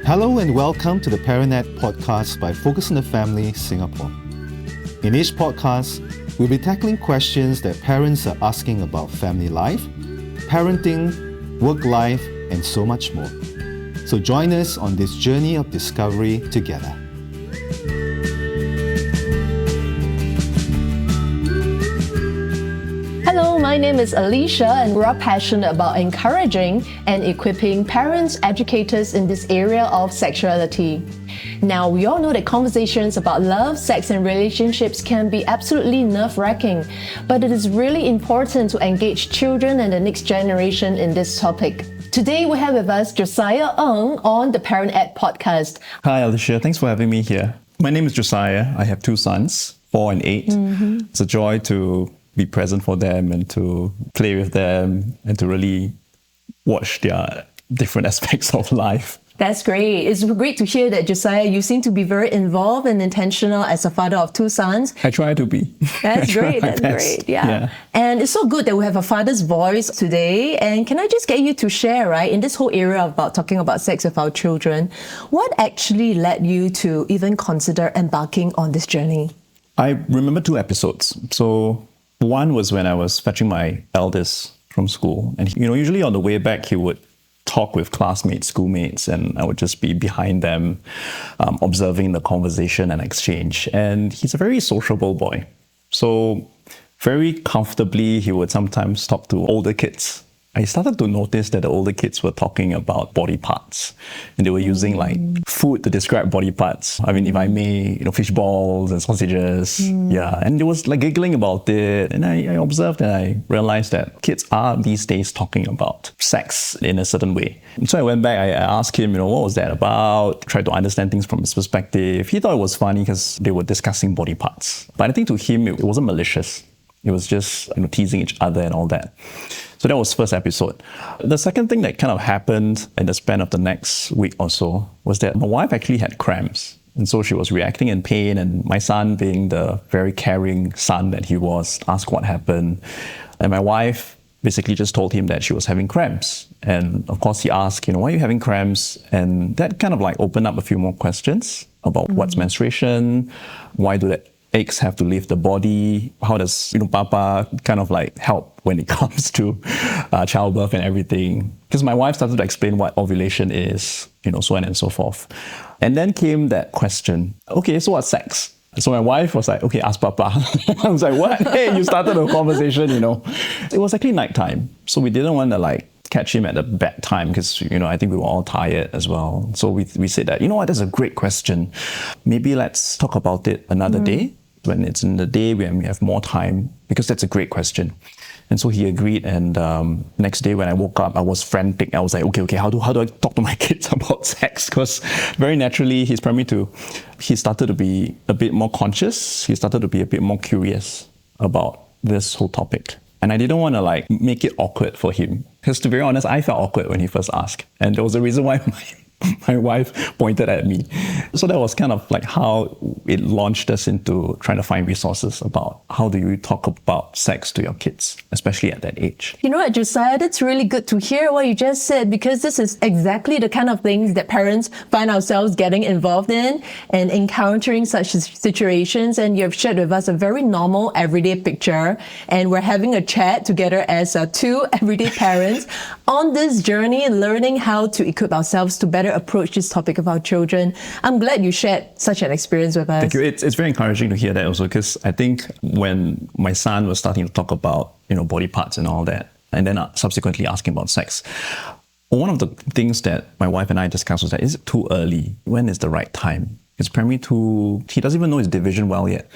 Hello and welcome to the ParentNet podcast by Focus on the Family Singapore. In each podcast, we'll be tackling questions that parents are asking about family life, parenting, work life, and so much more. So join us on this journey of discovery together. Hello, my name is Alicia and we're passionate about encouraging and equipping parents, educators in this area of sexuality. Now, we all know that conversations about love, sex and relationships can be absolutely nerve-wracking, but it is really important to engage children and the next generation in this topic. Today, we have with us Josiah Ng on the ParentNet podcast. Hi, Alicia. Thanks for having me here. My name is Josiah. I have two sons, 4 and 8. It's a joy to be present for them and to play with them and to really watch their different aspects of life. That's great. It's great to hear that, Josiah, you seem to be very involved and intentional as a father of two sons. I try to be. That's great. That's great. Yeah. And it's so good that we have a father's voice today. And can I just get you to share, right, in this whole area about talking about sex with our children, what actually led you to even consider embarking on this journey? I remember 2 episodes. So one was when I was fetching my eldest from school. And, usually on the way back, he would talk with classmates, schoolmates, and I would just be behind them, observing the conversation and exchange. And he's a very sociable boy. So very comfortably, he would sometimes talk to older kids. I started to notice that the older kids were talking about body parts and they were using like food to describe body parts. I mean, if I may, fish balls and sausages. Yeah. And they was like giggling about it. And I observed and I realized that kids are these days talking about sex in a certain way. And so I went back, I asked him, what was that about? Tried to understand things from his perspective. He thought it was funny because they were discussing body parts. But I think to him, it wasn't malicious. It was just teasing each other and all that. So that was first episode. The second thing that kind of happened in the span of the next week or so was that my wife actually had cramps. And so she was reacting in pain, and my son, being the very caring son that he was, asked what happened. And my wife basically just told him that she was having cramps. And of course he asked, why are you having cramps? And that kind of like opened up a few more questions about what's menstruation, why do that eggs have to leave the body? How does, Papa kind of like help when it comes to childbirth and everything? Because my wife started to explain what ovulation is, so on and so forth. And then came that question, okay, so what's sex? So my wife was like, okay, ask Papa. I was like, what? Hey, you started a conversation, It was actually nighttime. So we didn't want to catch him at a bad time because, I think we were all tired as well. So we said that, that's a great question. Maybe let's talk about it another day. When it's in the day, when we have more time, because that's a great question. And so he agreed. And next day when I woke up, I was frantic. I was like, okay, how do I talk to my kids about sex? Because very naturally, he's primary 2. He started to be a bit more conscious. He started to be a bit more curious about this whole topic. And I didn't want to make it awkward for him. Because to be honest, I felt awkward when he first asked. And there was a reason why my wife pointed at me. So that was kind of how it launched us into trying to find resources about how do you talk about sex to your kids, especially at that age. You know what, Josiah, that's really good to hear what you just said, because this is exactly the kind of things that parents find ourselves getting involved in and encountering such situations. And you've shared with us a very normal, everyday picture. And we're having a chat together as 2 everyday parents on this journey, learning how to equip ourselves to better approach this topic of our children. I'm glad you shared such an experience with us. Thank you. It's very encouraging to hear that also, because I think when my son was starting to talk about, body parts and all that, and then subsequently asking about sex, one of the things that my wife and I discussed was that, is it too early? When is the right time? It's primary 2, he doesn't even know his division well yet,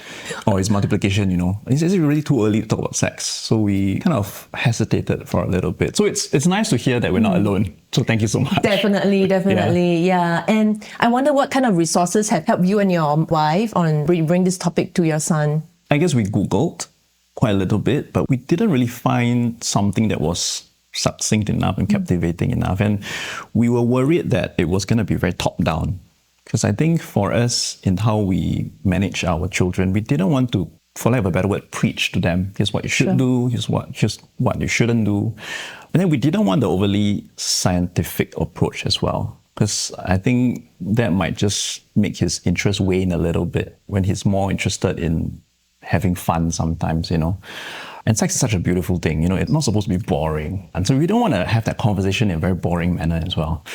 or his multiplication, Is it really too early to talk about sex? So we kind of hesitated for a little bit. So it's nice to hear that we're not alone. So thank you so much. Definitely. Yeah. And I wonder what kind of resources have helped you and your wife on bring this topic to your son? I guess we Googled quite a little bit, but we didn't really find something that was succinct enough and captivating enough. And we were worried that it was going to be very top-down. Because I think for us, in how we manage our children, we didn't want to, for lack of a better word, preach to them. Here's what you should do, here's what you shouldn't do. And then we didn't want the overly scientific approach as well. because I think that might just make his interest wane a little bit when he's more interested in having fun sometimes, And sex is such a beautiful thing, it's not supposed to be boring. And so we don't want to have that conversation in a very boring manner as well,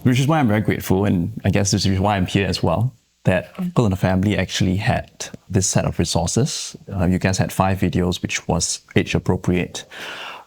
which is why I'm very grateful. And I guess this is why I'm here as well, that Uncle and the Family actually had this set of resources. You guys had 5 videos, which was age appropriate.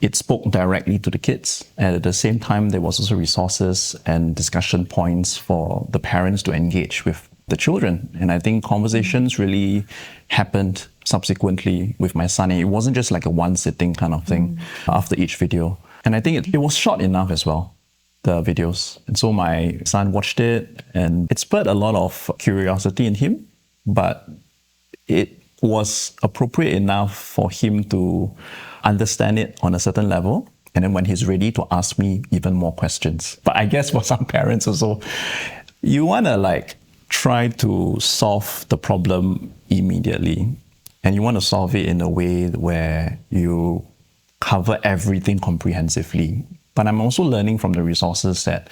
It spoke directly to the kids. And at the same time, there was also resources and discussion points for the parents to engage with the children. And I think conversations really happened subsequently with my son. And it wasn't just like a one sitting kind of thing after each video. And I think it was short enough as well, the videos. And so my son watched it and it spurred a lot of curiosity in him, but it was appropriate enough for him to understand it on a certain level. And then when he's ready to ask me even more questions. But I guess for some parents also, you want to try to solve the problem immediately. And you want to solve it in a way where you cover everything comprehensively. But I'm also learning from the resources that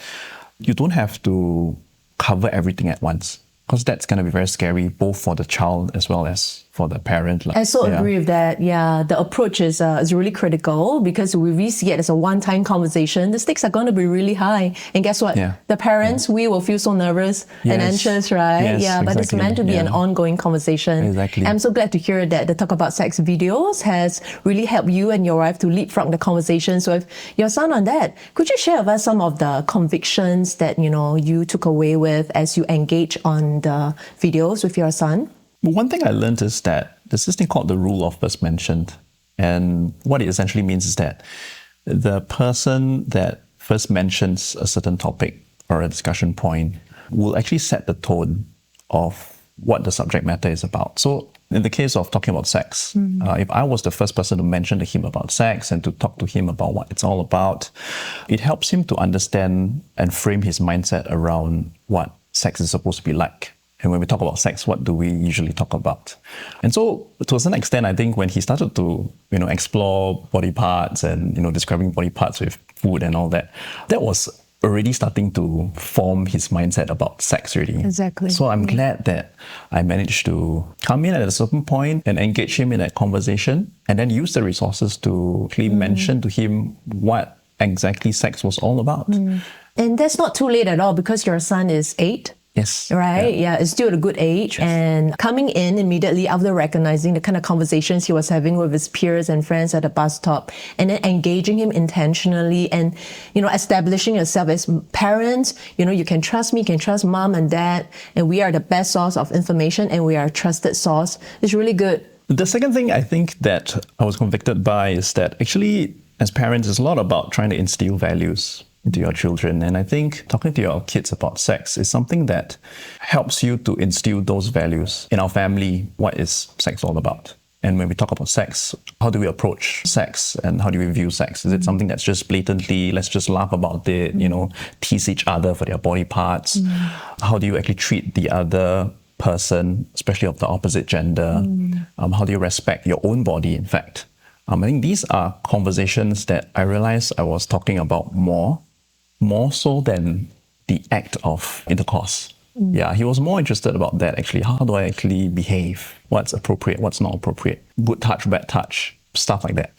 you don't have to cover everything at once, because that's going to be very scary, both for the child as well as for the parent. I so agree with that. Yeah, the approach is really critical, because if we see it as a one-time conversation, the stakes are going to be really high. And guess what? Yeah. The parents, we will feel so nervous and anxious, right? Yes, yeah, but it's exactly. meant to be an ongoing conversation. Exactly. I'm so glad to hear that the Talk About Sex videos has really helped you and your wife to leapfrog the conversation. So if your son on that, could you share with us some of the convictions that, you took away with as you engage on the videos with your son? One thing I learned is that there's this thing called the rule of first mentioned. And what it essentially means is that the person that first mentions a certain topic or a discussion point will actually set the tone of what the subject matter is about. So in the case of talking about sex, if I was the first person to mention to him about sex and to talk to him about what it's all about, it helps him to understand and frame his mindset around what sex is supposed to be like. And when we talk about sex, what do we usually talk about? And so, to a certain extent, I think when he started to, explore body parts and, describing body parts with food and all that, that was already starting to form his mindset about sex already. Exactly. So I'm glad that I managed to come in at a certain point and engage him in that conversation, and then use the resources to actually mention to him what exactly sex was all about. And that's not too late at all, because your son is 8. Yes. Right? Yeah, it's still at a good age. Yes. And coming in immediately after recognizing the kind of conversations he was having with his peers and friends at the bus stop, and then engaging him intentionally and, establishing yourself as parents, you can trust me, you can trust mom and dad, and we are the best source of information and we are a trusted source. It's really good. The second thing I think that I was convicted by is that actually, as parents, it's a lot about trying to instill values into your children. And I think talking to your kids about sex is something that helps you to instill those values. In our family, what is sex all about? And when we talk about sex, how do we approach sex and how do we view sex? Is it something that's just blatantly, let's just laugh about it, tease each other for their body parts? How do you actually treat the other person, especially of the opposite gender? How do you respect your own body, in fact? I think these are conversations that I realized I was talking about more so than the act of intercourse. Yeah, he was more interested about that actually. How do I actually behave? What's appropriate? What's not appropriate? Good touch, bad touch, stuff like that.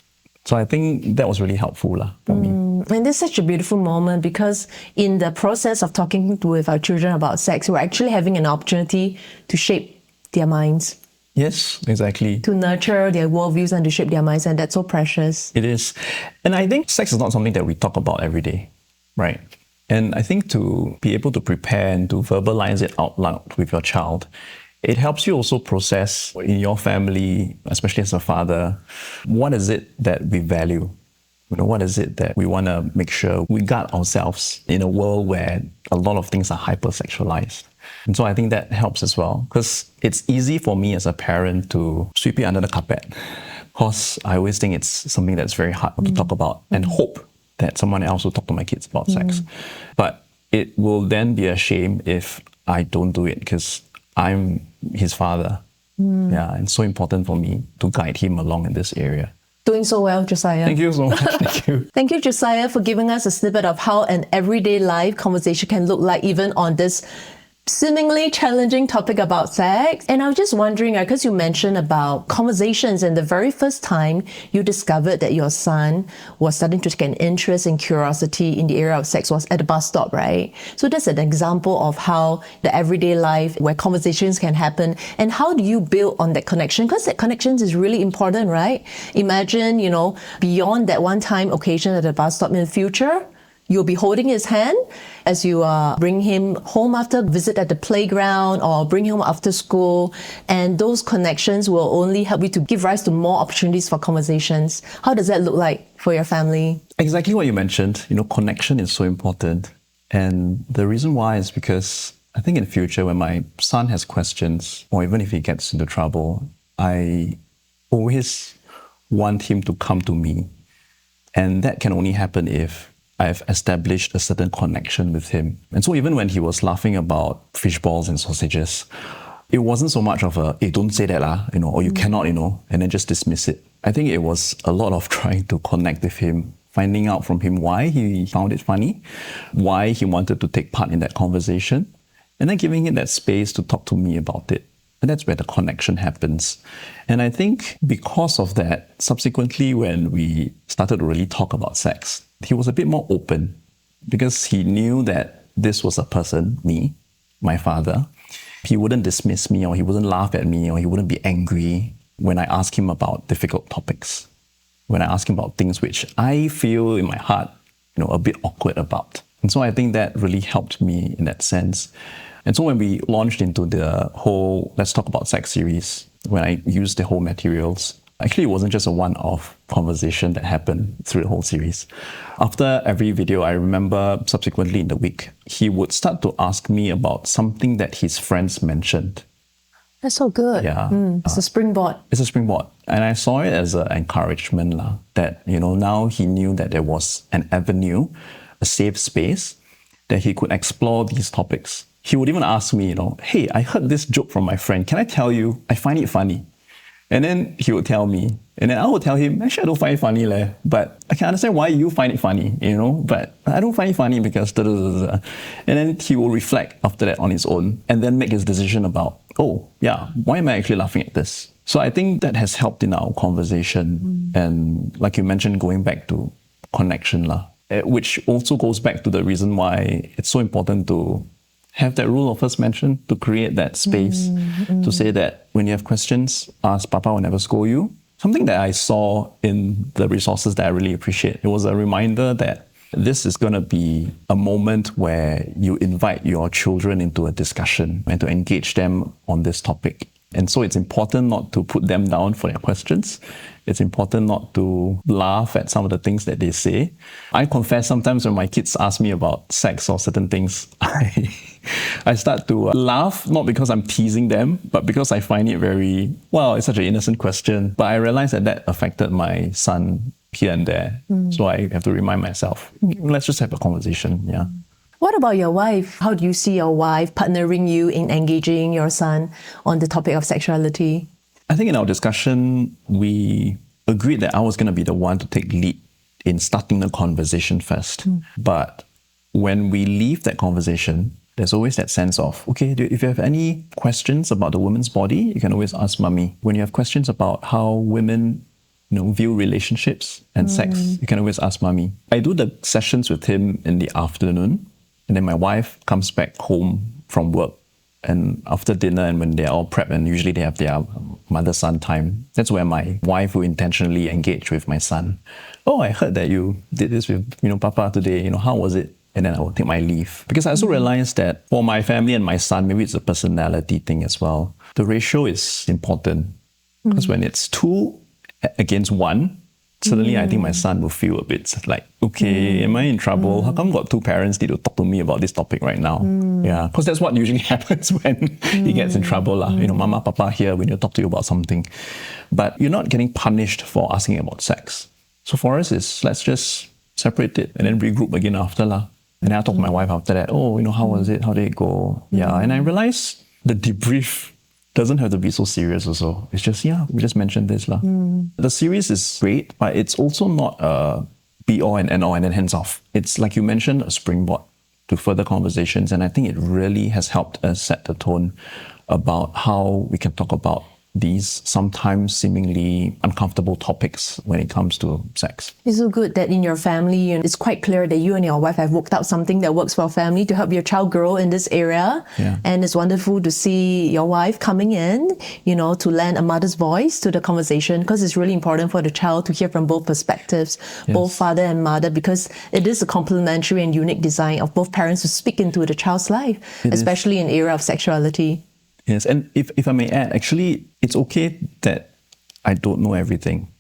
So I think that was really helpful for me. And this is such a beautiful moment, because in the process of talking with our children about sex, we're actually having an opportunity to shape their minds. Yes, exactly. To nurture their worldviews and to shape their minds, and that's so precious. It is. And I think sex is not something that we talk about every day, right? And I think to be able to prepare and to verbalize it out loud with your child, it helps you also process in your family, especially as a father, what is it that we value? What is it that we want to make sure we guard ourselves in a world where a lot of things are hypersexualized? And so I think that helps as well, because it's easy for me as a parent to sweep it under the carpet, because I always think it's something that's very hard to talk about and hope that someone else will talk to my kids about sex. But it will then be a shame if I don't do it, because I'm his father. Yeah, and it's so important for me to guide him along in this area. doing so well, Josiah. Thank you so much. Thank you. Thank you, Josiah, for giving us a snippet of how an everyday life conversation can look like even on this seemingly challenging topic about sex. And I was just wondering, because you mentioned about conversations and the very first time you discovered that your son was starting to take an interest and curiosity in the area of sex was at the bus stop, right? So that's an example of how the everyday life where conversations can happen, and how do you build on that connection? Because that connection is really important, right? Imagine, beyond that one-time occasion at the bus stop in the future, you'll be holding his hand as you bring him home after a visit at the playground or bring him after school. And those connections will only help you to give rise to more opportunities for conversations. How does that look like for your family? Exactly what you mentioned. Connection is so important. And the reason why is because I think in the future when my son has questions, or even if he gets into trouble, I always want him to come to me. And that can only happen if I've established a certain connection with him. And so even when he was laughing about fish balls and sausages, it wasn't so much of a, hey, don't say that, or you cannot, and then just dismiss it. I think it was a lot of trying to connect with him, finding out from him why he found it funny, why he wanted to take part in that conversation, and then giving him that space to talk to me about it. And that's where the connection happens. And I think because of that, subsequently when we started to really talk about sex, he was a bit more open because he knew that this was a person, me, my father. He wouldn't dismiss me, or he wouldn't laugh at me, or he wouldn't be angry when I ask him about difficult topics, when I ask him about things which I feel in my heart, a bit awkward about. And so I think that really helped me in that sense. And so when we launched into the whole Let's Talk About Sex series, when I used the whole materials, actually it wasn't just a one-off conversation that happened through the whole series. After every video, I remember subsequently in the week, he would start to ask me about something that his friends mentioned. That's so good. Yeah. It's a springboard. It's a springboard. And I saw it as an encouragement that, now he knew that there was an avenue, a safe space, that he could explore these topics. He would even ask me, hey, I heard this joke from my friend. Can I tell you? I find it funny. And then he would tell me. And then I would tell him, actually, I don't find it funny, but I can understand why you find it funny, but I don't find it funny because da, da, da, da. And then he will reflect after that on his own and then make his decision about, oh, yeah, why am I actually laughing at this? So I think that has helped in our conversation. And like you mentioned, going back to connection, which also goes back to the reason why it's so important to have that rule of first mention, to create that space, to say that when you have questions, ask, Papa will never scold you. Something that I saw in the resources that I really appreciate, it was a reminder that this is going to be a moment where you invite your children into a discussion and to engage them on this topic. And so it's important not to put them down for their questions. It's important not to laugh at some of the things that they say. I confess sometimes when my kids ask me about sex or certain things, I start to laugh, not because I'm teasing them, but because I find it very, it's such an innocent question. But I realize that affected my son here and there. So I have to remind myself, let's just have a conversation. Yeah. What about your wife? How do you see your wife partnering you in engaging your son on the topic of sexuality? I think in our discussion, we agreed that I was going to be the one to take lead in starting the conversation first. But when we leave that conversation, there's always that sense of, okay, if you have any questions about the woman's body, you can always ask mommy. When you have questions about how women view relationships and sex, you can always ask mommy. I do the sessions with him in the afternoon. And then my wife comes back home from work, and after dinner and when they're all prepped, and usually they have their mother-son time, that's where my wife will intentionally engage with my son. Oh, I heard that you did this with, Papa today, how was it? And then I will take my leave. Because I also realized that for my family and my son, maybe it's a personality thing as well. The ratio is important. Because when it's 2 against 1, suddenly I think my son will feel a bit like, okay, am I in trouble? How come got 2 parents need to talk to me about this topic right now? Yeah, because that's what usually happens when he gets in trouble. Mama, Papa here, we need to talk to you about something. But you're not getting punished for asking about sex. So for us, let's just separate it and then regroup again after. And then I talk to my wife after that. Oh, how was it? How did it go? Yeah, and I realized the debrief doesn't have to be so serious also. It's just, we just mentioned this. The series is great, but it's also not a be-all and end-all and then hands-off. It's, like you mentioned, a springboard to further conversations. And I think it really has helped us set the tone about how we can talk about these sometimes seemingly uncomfortable topics when it comes to sex. It's so good that in your family, it's quite clear that you and your wife have worked out something that works for our family to help your child grow in this area. Yeah. And it's wonderful to see your wife coming in, to lend a mother's voice to the conversation, because it's really important for the child to hear from both perspectives, both father and mother, because it is a complementary and unique design of both parents to speak into the child's life, especially in the area of sexuality. Yes, and if I may add, actually, it's okay that I don't know everything.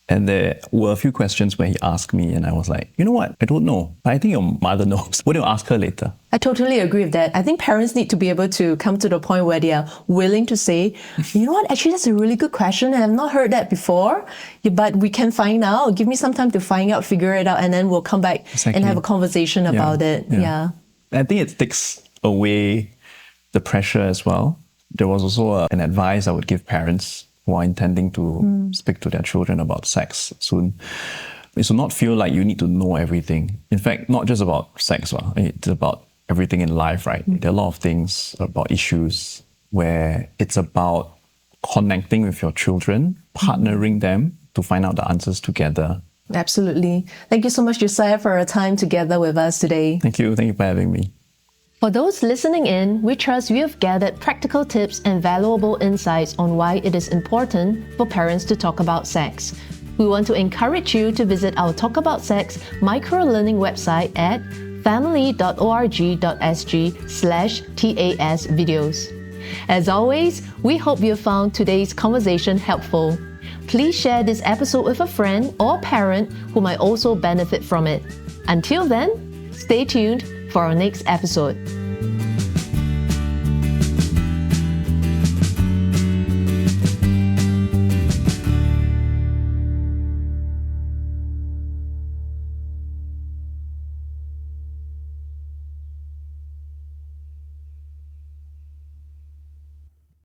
And there were a few questions where he asked me and I was like, you know what, I don't know. But I think your mother knows. What do you ask her later? I totally agree with that. I think parents need to be able to come to the point where they are willing to say, you know what, actually that's a really good question and I've not heard that before, but we can find out. Give me some time to find out, figure it out, and then we'll come back and have a conversation about it. Yeah. I think it takes away the pressure as well. There was also an advice I would give parents who are intending to speak to their children about sex soon, is to not feel like you need to know everything. In fact, not just about sex, it's about everything in life, right? There are a lot of things about issues where it's about connecting with your children, partnering them to find out the answers together. Absolutely. Thank you so much, Josiah, for our time together with us today. Thank you. Thank you for having me. For those listening in, we trust you have gathered practical tips and valuable insights on why it is important for parents to talk about sex. We want to encourage you to visit our Talk About Sex micro-learning website at family.org.sg/TAS videos. As always, we hope you found today's conversation helpful. Please share this episode with a friend or parent who might also benefit from it. Until then, stay tuned for our next episode.